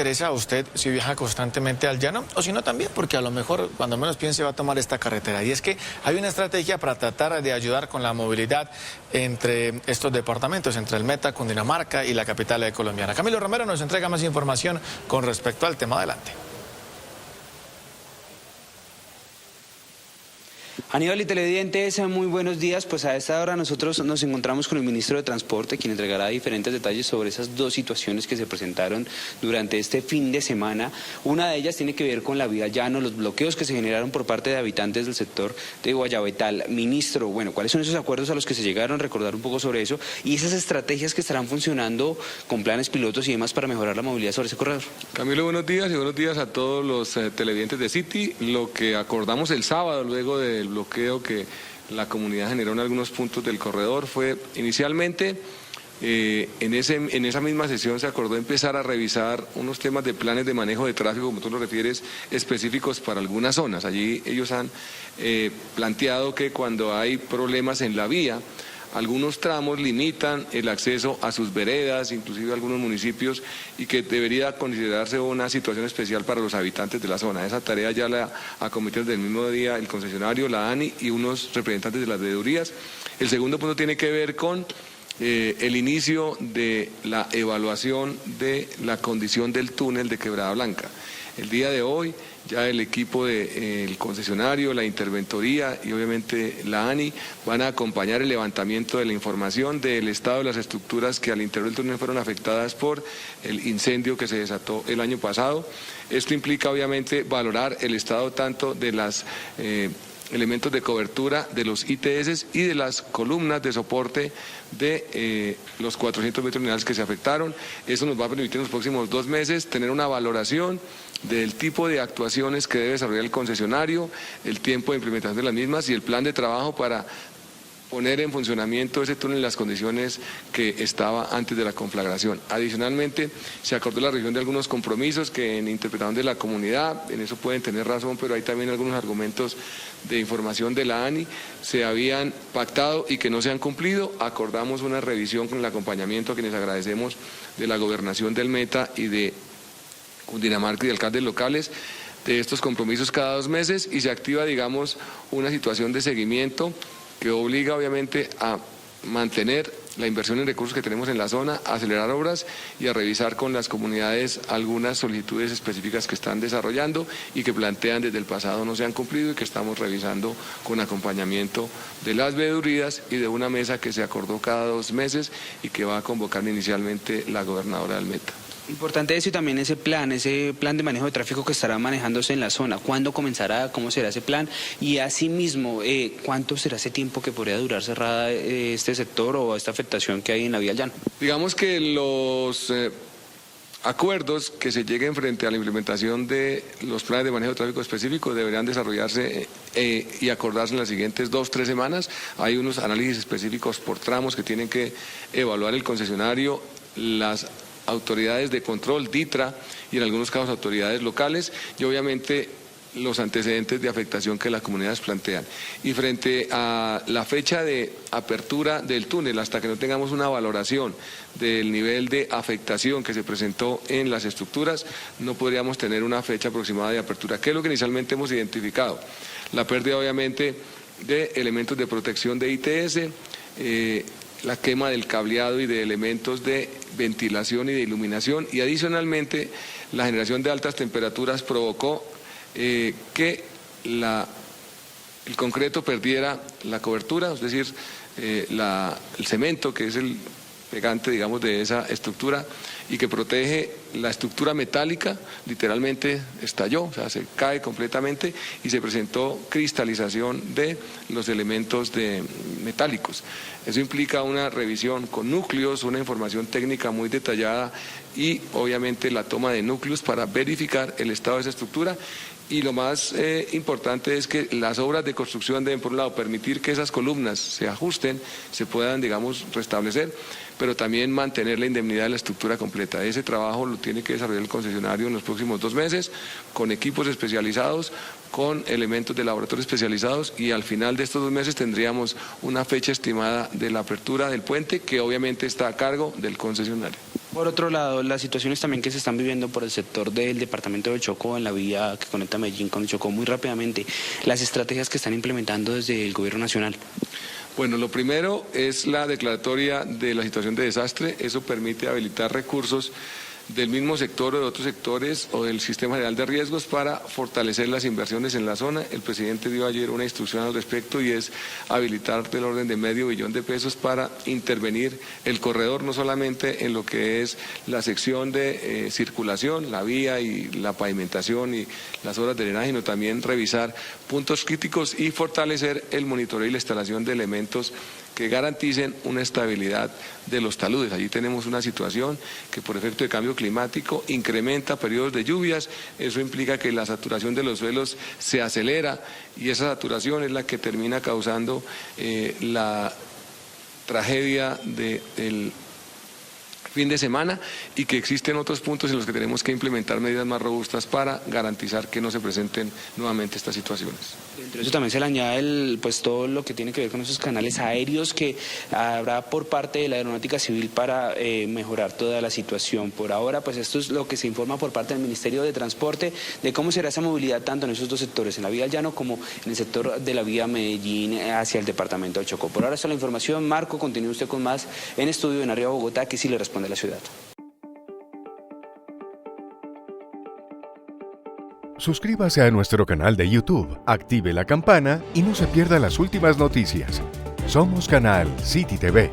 interesa a usted si viaja constantemente al llano, o si no también, porque a lo mejor cuando menos piense va a tomar esta carretera. Y es que hay una estrategia para tratar de ayudar con la movilidad entre estos departamentos, entre el Meta, Cundinamarca y la capital colombiana. Camilo Romero nos entrega más información con respecto al tema. Adelante. Aníbal y televidentes, muy buenos días. Pues a esta hora nosotros nos encontramos con el ministro de Transporte, quien entregará diferentes detalles sobre esas dos situaciones que se presentaron durante este fin de semana. Una de ellas tiene que ver con la vía llano, los bloqueos que se generaron por parte de habitantes del sector de Guayabetal. Ministro, bueno, ¿cuáles son esos acuerdos a los que se llegaron? Recordar un poco sobre eso y esas estrategias que estarán funcionando con planes pilotos y demás para mejorar la movilidad sobre ese corredor. Camilo, buenos días y buenos días a todos los televidentes de City. Lo que acordamos el sábado, luego del bloqueo que la comunidad generó en algunos puntos del corredor, fue inicialmente en esa misma sesión se acordó empezar a revisar unos temas de planes de manejo de tráfico, como tú lo refieres, específicos para algunas zonas. Allí ellos han planteado que cuando hay problemas en la vía, algunos tramos limitan el acceso a sus veredas, inclusive algunos municipios, y que debería considerarse una situación especial para los habitantes de la zona. Esa tarea ya la acometió desde el mismo día el concesionario, la ANI y unos representantes de las veedurías. El segundo punto tiene que ver con el inicio de la evaluación de la condición del túnel de Quebrada Blanca. El día de hoy ya el equipo del concesionario, la interventoría y obviamente la ANI van a acompañar el levantamiento de la información del estado de las estructuras que al interior del túnel fueron afectadas por el incendio que se desató el año pasado. Esto implica obviamente valorar el estado tanto de las elementos de cobertura de los ITS y de las columnas de soporte de los 400 metros lineales que se afectaron. Eso nos va a permitir en los próximos 2 meses tener una valoración del tipo de actuaciones que debe desarrollar el concesionario, el tiempo de implementación de las mismas y el plan de trabajo para poner en funcionamiento ese túnel en las condiciones que estaba antes de la conflagración. Adicionalmente, se acordó la revisión de algunos compromisos que en interpretación de la comunidad, en eso pueden tener razón, pero hay también algunos argumentos de información de la ANI, se habían pactado y que no se han cumplido. Acordamos una revisión con el acompañamiento a quienes agradecemos de la Gobernación del Meta y de Cundinamarca y de alcaldes locales de estos compromisos cada 2 meses y se activa, digamos, una situación de seguimiento que obliga obviamente a mantener la inversión en recursos que tenemos en la zona, a acelerar obras y a revisar con las comunidades algunas solicitudes específicas que están desarrollando y que plantean desde el pasado no se han cumplido y que estamos revisando con acompañamiento de las veedurías y de una mesa que se acordó cada 2 meses y que va a convocar inicialmente la gobernadora del Meta. Importante eso y también ese plan de manejo de tráfico que estará manejándose en la zona. ¿Cuándo comenzará? ¿Cómo será ese plan? Y asimismo, ¿cuánto será ese tiempo que podría durar cerrada este sector o esta afectación que hay en la vía llana? Digamos que los acuerdos que se lleguen frente a la implementación de los planes de manejo de tráfico específicos deberían desarrollarse y acordarse en las siguientes 2-3 semanas. Hay unos análisis específicos por tramos que tienen que evaluar el concesionario, las autoridades de control, DITRA, y en algunos casos autoridades locales, y obviamente los antecedentes de afectación que las comunidades plantean. Y frente a la fecha de apertura del túnel, hasta que no tengamos una valoración del nivel de afectación que se presentó en las estructuras, no podríamos tener una fecha aproximada de apertura. ¿Qué es lo que inicialmente hemos identificado? La pérdida obviamente de elementos de protección de ITS, la quema del cableado y de elementos de ventilación y de iluminación, y adicionalmente la generación de altas temperaturas provocó que el concreto perdiera la cobertura, es decir, el cemento, que es el pegante, digamos, de esa estructura y que protege la estructura metálica, literalmente estalló, o sea, se cae completamente y se presentó cristalización de los elementos metálicos. Eso implica una revisión con núcleos, una información técnica muy detallada y obviamente la toma de núcleos para verificar el estado de esa estructura. Y lo más importante es que las obras de construcción deben, por un lado, permitir que esas columnas se ajusten, se puedan, digamos, restablecer, pero también mantener la indemnidad de la estructura completa. Ese trabajo lo tiene que desarrollar el concesionario en los próximos 2 meses, con equipos especializados, con elementos de laboratorio especializados, y al final de estos 2 meses tendríamos una fecha estimada de la apertura del puente, que obviamente está a cargo del concesionario. Por otro lado, las situaciones también que se están viviendo por el sector del departamento del Chocó, en la vía que conecta Medellín con el Chocó, muy rápidamente, las estrategias que están implementando desde el gobierno nacional. Bueno, lo primero es la declaratoria de la situación de desastre. Eso permite habilitar recursos del mismo sector o de otros sectores o del Sistema General de Riesgos para fortalecer las inversiones en la zona. El presidente dio ayer una instrucción al respecto y es habilitar del orden de $500 millones para intervenir el corredor, no solamente en lo que es la sección de circulación, la vía y la pavimentación y las obras de drenaje, sino también revisar puntos críticos y fortalecer el monitoreo y la instalación de elementos que garanticen una estabilidad de los taludes. Allí tenemos una situación que por efecto de cambio climático incrementa periodos de lluvias, eso implica que la saturación de los suelos se acelera y esa saturación es la que termina causando la tragedia del fin de semana y que existen otros puntos en los que tenemos que implementar medidas más robustas para garantizar que no se presenten nuevamente estas situaciones. Dentro de eso también se le añade pues todo lo que tiene que ver con esos canales aéreos que habrá por parte de la Aeronáutica Civil para mejorar toda la situación. Por ahora, pues esto es lo que se informa por parte del Ministerio de Transporte de cómo será esa movilidad tanto en esos dos sectores, en la vía del Llano como en el sector de la vía Medellín hacia el departamento del Chocó. Por ahora está la información. Marco, continúe usted con más en estudio en Arriba Bogotá, que sí le responde a la ciudad. Suscríbase a nuestro canal de YouTube, active la campana y no se pierda las últimas noticias. Somos Canal City TV.